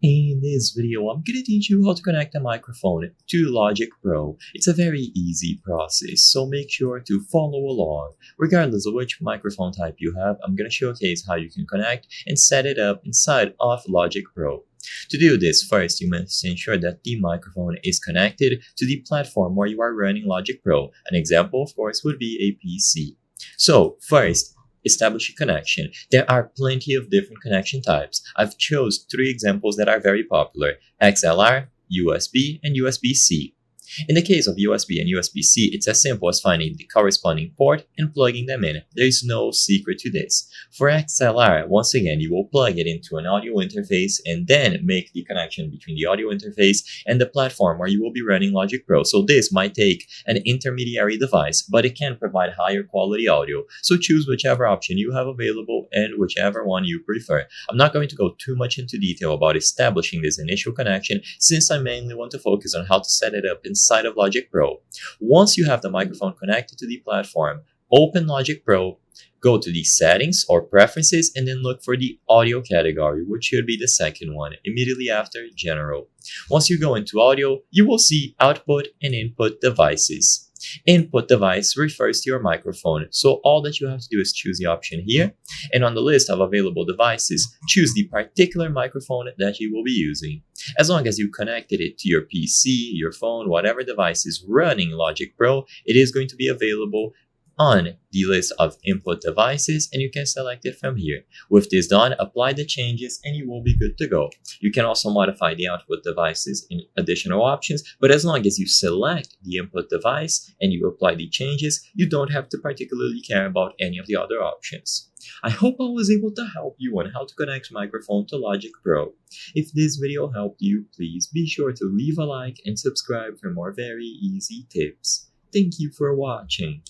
In this video, I'm gonna teach you how to connect a microphone to Logic Pro. It's a very easy process, so make sure to follow along. Regardless of which microphone type you have, I'm gonna showcase how you can connect and set it up inside of Logic Pro. To do this, first you must ensure that the microphone is connected to the platform where you are running Logic Pro. An example, of course, would be a PC. So, first, establish a connection. There are plenty of different connection types. I've chose 3 examples that are very popular: XLR, USB, and USB-C. In the case of USB and USB-C, it's as simple as finding the corresponding port and plugging them in. There is no secret to this. For XLR, once again, you will plug it into an audio interface and then make the connection between the audio interface and the platform where you will be running Logic Pro. So this might take an intermediary device, but it can provide higher quality audio. So choose whichever option you have available and whichever one you prefer. I'm not going to go too much into detail about establishing this initial connection, since I mainly want to focus on how to set it up inside of Logic Pro. Once you have the microphone connected to the platform, open Logic Pro, go to the settings or preferences, and then look for the audio category, which should be the second one, immediately after general. Once you go into audio, you will see output and input devices. Input device refers to your microphone, so all that you have to do is choose the option here, and on the list of available devices, choose the particular microphone that you will be using. As long as you connected it to your PC, your phone, whatever device is running Logic Pro, it is going to be available on the list of input devices, and you can select it from here. With this done, apply the changes and you will be good to go. You can also modify the output devices in additional options, but as long as you select the input device and you apply the changes, you don't have to particularly care about any of the other options. I hope I was able to help you on how to connect microphone to Logic Pro. If this video helped you, please be sure to leave a like and subscribe for more very easy tips. Thank you for watching.